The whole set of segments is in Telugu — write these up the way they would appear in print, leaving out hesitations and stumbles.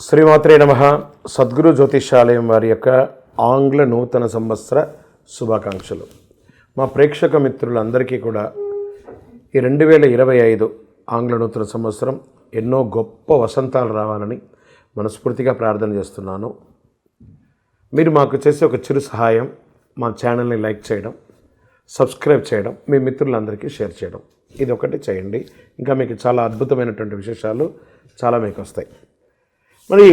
శ్రీమాత్రే నమః. సద్గురు జ్యోతిషాలయం వారి యొక్క ఆంగ్ల నూతన సంవత్సర శుభాకాంక్షలు. మా ప్రేక్షక మిత్రులందరికీ కూడా ఈ 2025 ఆంగ్ల నూతన సంవత్సరం ఎన్నో గొప్ప వసంతాలు రావాలని మనస్ఫూర్తిగా ప్రార్థన చేస్తున్నాను. మీరు మాకు చేసే ఒక చిరు సహాయం, మా ఛానల్ని లైక్ చేయడం, సబ్స్క్రైబ్ చేయడం, మీ మిత్రులందరికీ షేర్ చేయడం, ఇది ఒకటి చేయండి. ఇంకా మీకు చాలా అద్భుతమైనటువంటి విశేషాలు చాలా మీకు వస్తాయి. మరి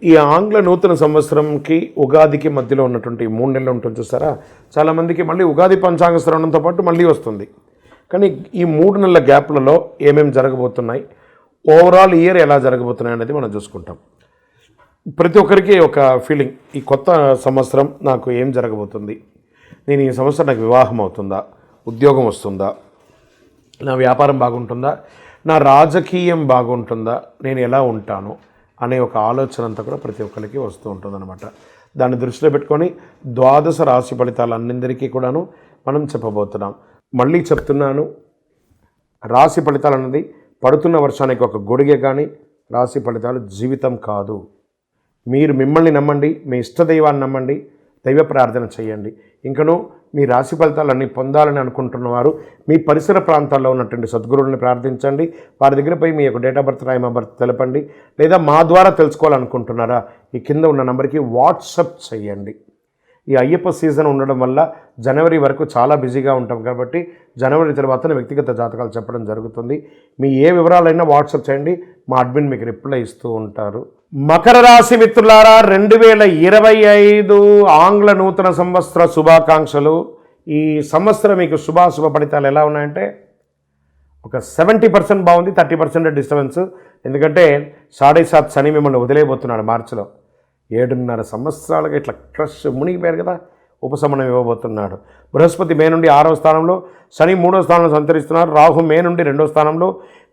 ఈ ఆంగ్ల నూతన సంవత్సరంకి ఉగాదికి మధ్యలో ఉన్నటువంటి 3 నెలలు ఉంటుంది చూస్తారా, చాలామందికి మళ్ళీ ఉగాది పంచాంగ శ్రవణంతో పాటు మళ్ళీ వస్తుంది. కానీ ఈ 3 నెలల గ్యాప్లలో ఏమేమి జరగబోతున్నాయి, ఓవరాల్ ఇయర్ ఎలా జరగబోతున్నాయి అనేది మనం చూసుకుంటాం. ప్రతి ఒక్కరికి ఒక ఫీలింగ్, ఈ కొత్త సంవత్సరం నాకు ఏం జరగబోతుంది, నేను ఈ సంవత్సరం నాకు వివాహం అవుతుందా, ఉద్యోగం వస్తుందా, నా వ్యాపారం బాగుంటుందా, నా రాజకీయం బాగుంటుందా, నేను ఎలా ఉంటాను అనే ఒక ఆలోచన అంతా కూడా ప్రతి ఒక్కరికి వస్తూ ఉంటుందన్నమాట. దాన్ని దృష్టిలో పెట్టుకొని ద్వాదశ రాశి ఫలితాలన్నిందరికీ కూడాను మనం చెప్పబోతున్నాం. మళ్ళీ చెప్తున్నాను, రాశి ఫలితాలు అన్నది పడుతున్న వర్షానికి ఒక గొడుగే, కానీ రాశి ఫలితాలు జీవితం కాదు. మీరు మిమ్మల్ని నమ్మండి, మీ ఇష్టదైవాన్ని నమ్మండి, దైవ ప్రార్థన చేయండి. ఇంకనూ మీ రాశి ఫలితాలన్నీ పొందాలని అనుకుంటున్నవారు మీ పరిసర ప్రాంతాల్లో ఉన్నటువంటి సద్గురువుని ప్రార్థించండి. వారి దగ్గర పోయి మీ యొక్క date of birth, time of birth తెలపండి. లేదా మా ద్వారా తెలుసుకోవాలనుకుంటున్నారా, ఈ కింద ఉన్న నెంబర్కి వాట్సప్ చేయండి. ఈ అయ్యప్ప సీజన్ ఉండడం వల్ల జనవరి వరకు చాలా బిజీగా ఉంటాం కాబట్టి జనవరి తర్వాత వ్యక్తిగత జాతకాలు చెప్పడం జరుగుతుంది. మీ ఏ వివరాలైనా వాట్సాప్ చేయండి, మా అడ్మిన్ మీకు రిప్లై ఇస్తూ ఉంటారు. మకర రాశి మిత్రులారా, 2025 ఆంగ్ల నూతన సంవత్సర శుభాకాంక్షలు. ఈ సంవత్సరం మీకు శుభాశుభ ఫలితాలు ఎలా ఉన్నాయంటే, ఒక 70% బాగుంది, 30% డిస్టర్బెన్స్. ఎందుకంటే 7.5 శని మిమ్మల్ని వదిలేయబోతున్నాడు మార్చిలో. 7.5 సంవత్సరాలుగా ఇట్లా క్రష్ మునిగిపోయారు కదా, ఉపశమనం ఇవ్వబోతున్నాడు. బృహస్పతి మే నుండి 6వ స్థానంలో, శని 3వ స్థానంలో సంచరిస్తున్నారు, రాహు మే నుండి 2వ స్థానంలో,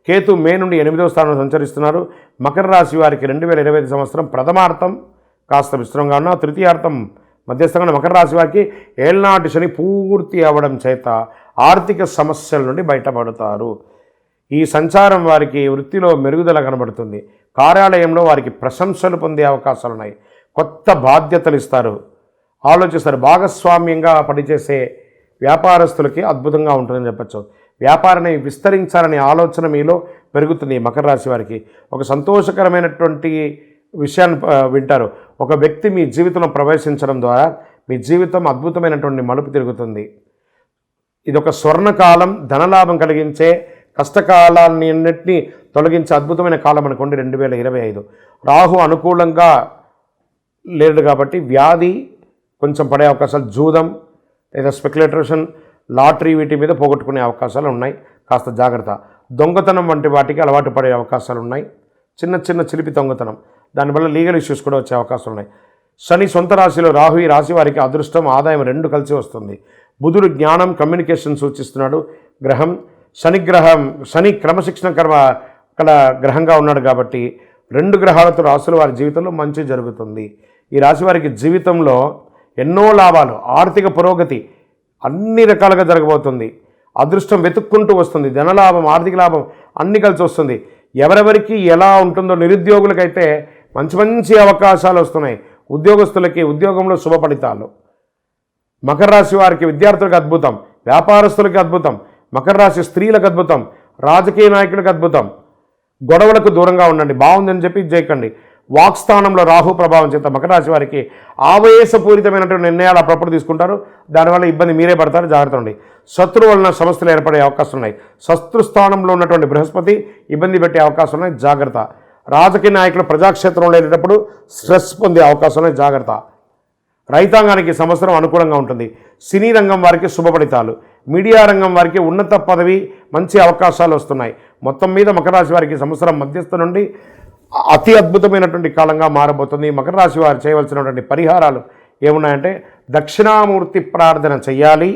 కేతు మే నుండి 8వ స్థానంలో సంచరిస్తున్నారు. మకర రాశి వారికి 2025 సంవత్సరం ప్రథమార్థం కాస్త విస్తృతంగా ఉన్న, తృతీయార్థం మధ్యస్థంగా మకర రాశి వారికి ఏళ్నాటి శని పూర్తి అవ్వడం చేత ఆర్థిక సమస్యల నుండి బయటపడతారు. ఈ సంచారం వారికి వృత్తిలో మెరుగుదల కనబడుతుంది. కార్యాలయంలో వారికి ప్రశంసలు పొందే అవకాశాలు ఉన్నాయి. కొత్త బాధ్యతలు ఇస్తారు, ఆలోచిస్తారు. భాగస్వామ్యంగా పనిచేసే వ్యాపారస్తులకి అద్భుతంగా ఉంటుందని చెప్పచ్చు. వ్యాపారాన్ని విస్తరించాలనే ఆలోచన మీలో పెరుగుతుంది. మకర రాశి వారికి ఒక సంతోషకరమైనటువంటి విషయాన్ని వింటారు. ఒక వ్యక్తి మీ జీవితంలో ప్రవేశించడం ద్వారా మీ జీవితం అద్భుతమైనటువంటి మలుపు తిరుగుతుంది. ఇది ఒక స్వర్ణకాలం, ధనలాభం కలిగించే, కష్టకాలాన్ని అన్నింటినీ తొలగించే అద్భుతమైన కాలం అనుకోండి 2025. రాహు అనుకూలంగా లేదు కాబట్టి వ్యాధి కొంచెం పడే అవకాశాలు, జూదం లేదా స్పెక్యులేటేషన్, లాటరీ వీటి మీద పోగొట్టుకునే అవకాశాలు ఉన్నాయి. కాస్త జాగ్రత్త. దొంగతనం వంటి వాటికి అలవాటు పడే అవకాశాలు ఉన్నాయి. చిన్న చిన్న చిలిపి దొంగతనం, దానివల్ల లీగల్ ఇష్యూస్ కూడా వచ్చే అవకాశాలు ఉన్నాయి. శని సొంత రాశిలో రాహు, ఈ రాశి వారికి అదృష్టం, ఆదాయం 2 కలిసి వస్తుంది. బుధుడు జ్ఞానం, కమ్యూనికేషన్ సూచిస్తున్నాడు గ్రహం. శని క్రమశిక్షణ కల గ్రహంగా ఉన్నాడు కాబట్టి 2 గ్రహాలతో రాశుల వారి జీవితంలో మంచి జరుగుతుంది. ఈ రాశి వారికి జీవితంలో ఎన్నో లాభాలు, ఆర్థిక పురోగతి అన్ని రకాలుగా జరగబోతుంది. అదృష్టం వెతుక్కుంటూ వస్తుంది. ధనలాభం, ఆర్థిక లాభం అన్ని కలిసి వస్తుంది. ఎవరెవరికి ఎలా ఉంటుందో, నిరుద్యోగులకైతే మంచి మంచి అవకాశాలు వస్తున్నాయి. ఉద్యోగస్తులకి ఉద్యోగంలో శుభ ఫలితాలు. మకర రాశి వారికి విద్యార్థులకు అద్భుతం, వ్యాపారస్తులకి అద్భుతం, మకర రాశి స్త్రీలకు అద్భుతం, రాజకీయ నాయకులకు అద్భుతం. గొడవలకు దూరంగా ఉండండి, బాగుందని చెప్పి చేయకండి. వాక్స్థానంలో రాహు ప్రభావం చేత మకర రాశి వారికి ఆవేశపూరితమైనటువంటి నిర్ణయాలు అప్పుడప్పుడు తీసుకుంటారు. దానివల్ల ఇబ్బంది మీరే పడతారు, జాగ్రత్త ఉండి. శత్రువు వలన సమస్యలు ఏర్పడే అవకాశం ఉన్నాయి. శత్రుస్థానంలో ఉన్నటువంటి బృహస్పతి ఇబ్బంది పెట్టే అవకాశం ఉన్నాయి, జాగ్రత్త. రాజకీయ నాయకులు ప్రజాక్షేత్రంలో వెళ్ళేటప్పుడు స్ట్రెస్ పొందే అవకాశం ఉన్నాయి, జాగ్రత్త. రైతాంగానికి సంవత్సరం అనుకూలంగా ఉంటుంది. సినీ రంగం వారికి శుభ ఫలితాలు, మీడియా రంగం వారికి ఉన్నత పదవి, మంచి అవకాశాలు వస్తున్నాయి. మొత్తం మీద మకర రాశి వారికి సంవత్సరం మధ్యస్థ నుండి అతి అద్భుతమైనటువంటి కాలంగా మారబోతుంది. మకర రాశి వారు చేయవలసినటువంటి పరిహారాలు ఏమున్నాయంటే, దక్షిణామూర్తి ప్రార్థన చేయాలి,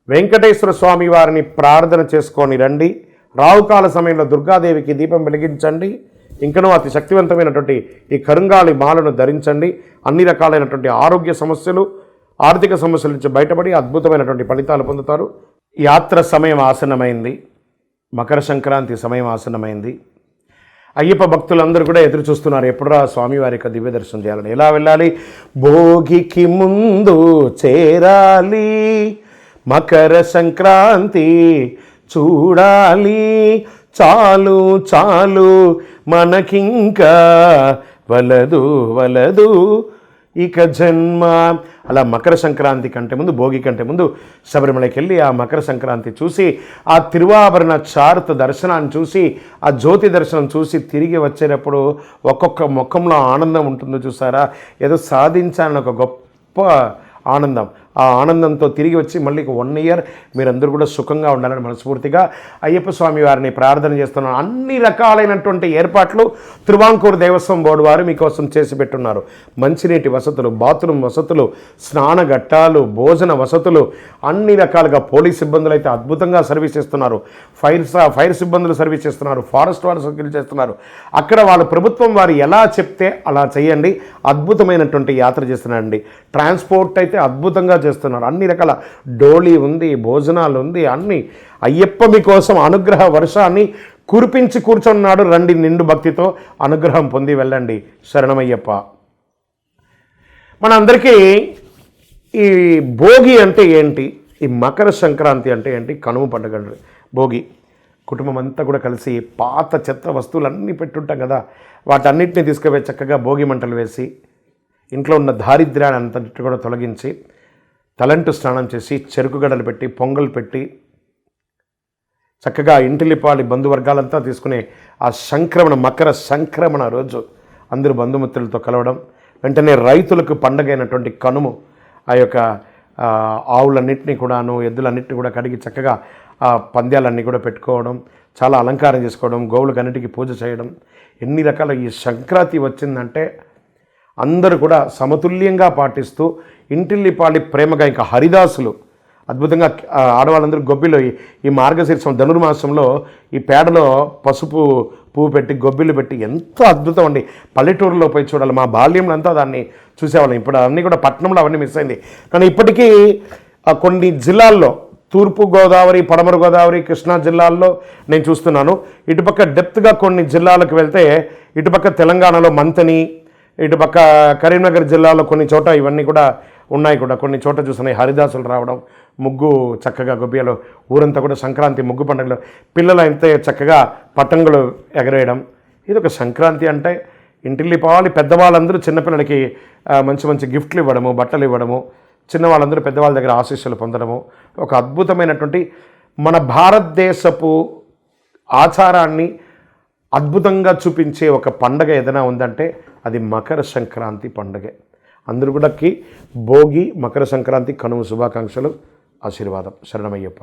వెంకటేశ్వర స్వామి వారిని ప్రార్థన చేసుకొని రండి, రావుకాల సమయంలో దుర్గాదేవికి దీపం వెలిగించండి, ఇంకనూ అతి శక్తివంతమైనటువంటి ఈ కరుంగాలి మాలను ధరించండి. అన్ని రకాలైనటువంటి ఆరోగ్య సమస్యలు, ఆర్థిక సమస్యల నుంచి బయటపడి అద్భుతమైనటువంటి ఫలితాలు పొందుతారు. యాత్ర సమయం ఆసన్నమైంది, మకర సంక్రాంతి సమయం ఆసన్నమైంది. అయ్యప్ప భక్తులందరూ కూడా ఎదురు చూస్తున్నారు, ఎప్పుడురా స్వామివారి యొక్క దివ్య దర్శనం చేయాలని. ఎలా వెళ్ళాలి? భోగికి ముందు చేరాలి, మకర సంక్రాంతి చూడాలి, చాలు చాలు మనకింకా వలదు వలదు ఇక జన్మ. అలా మకర సంక్రాంతి కంటే ముందు, భోగి కంటే ముందు శబరిమలకి వెళ్ళి ఆ మకర సంక్రాంతి చూసి, ఆ తిరువాభరణ చారుత దర్శనాన్ని చూసి, ఆ జ్యోతి దర్శనం చూసి తిరిగి వచ్చేటప్పుడు ఒక్కొక్క ముఖంలో ఆనందం ఉంటుందో చూసారా, ఏదో సాధించాలని ఒక గొప్ప ఆనందం. ఆ ఆనందంతో తిరిగి వచ్చి మళ్ళీ 1 ఇయర్ మీరందరూ కూడా సుఖంగా ఉండాలని మనస్ఫూర్తిగా అయ్యప్ప స్వామి వారిని ప్రార్థన చేస్తున్నాను. అన్ని రకాలైనటువంటి ఏర్పాట్లు తిరువాంకూరు దేవస్వం బోర్డు వారు మీకోసం చేసి పెట్టున్నారు. మంచినీటి వసతులు, బాత్రూమ్ వసతులు, స్నానఘట్టాలు, భోజన వసతులు, అన్ని రకాలుగా. పోలీస్ సిబ్బందులు అయితే అద్భుతంగా సర్వీస్ చేస్తున్నారు, ఫైర్ సిబ్బందులు సర్వీస్ చేస్తున్నారు, ఫారెస్ట్ వారు సర్వీస్ చేస్తున్నారు. అక్కడ వాళ్ళ ప్రభుత్వం వారు ఎలా చెప్తే అలా చేయండి. అద్భుతమైనటువంటి యాత్ర చేస్తున్నారండి. ట్రాన్స్పోర్ట్ అయితే అద్భుతంగా చేస్తున్నారు. అన్ని రకాల డోలీ ఉంది, భోజనాలు ఉంది, అన్ని. అయ్యప్ప మీకోసం అనుగ్రహ వర్షాన్ని కురిపించి కూర్చున్నాడు. రండి, నిండు భక్తితో అనుగ్రహం పొంది వెళ్ళండి. శరణమయ్యప్ప. మనందరికీ ఈ భోగి అంటే ఏంటి, ఈ మకర సంక్రాంతి అంటే ఏంటి, కనుమ పండుగ భోగి. కుటుంబం అంతా కూడా కలిసి పాత చెత్త వస్తువులన్నీ పెట్టుంటాం కదా, వాటన్నిటిని తీసుకుపోయి చక్కగా భోగి మంటలు వేసి ఇంట్లో ఉన్న దారిద్ర్యాన్ని అంతటి కూడా తొలగించి తలంటు స్నానం చేసి చెరుకు గడలు పెట్టి పొంగల్ పెట్టి చక్కగా ఇంటిలిపాలి బంధువర్గాలంతా తీసుకునే ఆ సంక్రమణ, మకర సంక్రమణ రోజు అందరూ బంధుమిత్రులతో కలవడం. వెంటనే రైతులకు పండగైనటువంటి కనుము ఆ యొక్క ఆవులన్నింటినీ కూడాను, ఎద్దులన్నింటినీ కూడా కడిగి చక్కగా ఆ పంద్యాలన్నీ కూడా పెట్టుకోవడం, చాలా అలంకారం చేసుకోవడం, గోవులకు అన్నిటికీ పూజ చేయడం. ఎన్ని రకాల ఈ సంక్రాంతి వచ్చిందంటే అందరూ కూడా సమతుల్యంగా పాటిస్తూ ఇంటిల్లిపాలి ప్రేమగా, ఇంకా హరిదాసులు అద్భుతంగా ఆడవాళ్ళందరూ గొబ్బిలో ఈ మార్గశీర్షం ధనుర్మాసంలో ఈ పేడలో పసుపు పువ్వు పెట్టి గొబ్బిలు పెట్టి ఎంత అద్భుతం అండి. పల్లెటూరులో పోయి చూడాలి. మా బాల్యంలో అంతా దాన్ని చూసేవాళ్ళం. ఇప్పుడు అన్నీ కూడా పట్టణంలో అవన్నీ మిస్ అయింది. కానీ ఇప్పటికీ కొన్ని జిల్లాల్లో, తూర్పు గోదావరి, పడమర గోదావరి, కృష్ణా జిల్లాల్లో నేను చూస్తున్నాను. ఇటుపక్క డెప్త్గా కొన్ని జిల్లాలకు వెళ్తే, ఇటుపక్క తెలంగాణలో మంతని, ఇటుపక్క కరీంనగర్ జిల్లాలో కొన్ని చోట ఇవన్నీ కూడా ఉన్నాయి. కూడా కొన్ని చోట చూస్తున్నాయి హరిదాసులు రావడం, ముగ్గు చక్కగా గొబ్బియలో ఊరంతా కూడా సంక్రాంతి ముగ్గు పండుగలో పిల్లలు అయితే చక్కగా పతంగులు ఎగరేయడం. ఇది ఒక సంక్రాంతి అంటే. ఇంటిల్లిపాలి పెద్దవాళ్ళందరూ చిన్నపిల్లలకి మంచి మంచి గిఫ్ట్లు ఇవ్వడము, బట్టలు ఇవ్వడము, చిన్నవాళ్ళందరూ పెద్దవాళ్ళ దగ్గర ఆశీస్సులు పొందడము. ఒక అద్భుతమైనటువంటి మన భారతదేశపు ఆచారాన్ని అద్భుతంగా చూపించే ఒక పండగ ఏదైనా ఉందంటే అది మకర సంక్రాంతి పండుగే. అందరూ కూడా భోగి, మకర సంక్రాంతి, కనుమ శుభాకాంక్షలు, ఆశీర్వాదం. శరణమయ్యప్ప.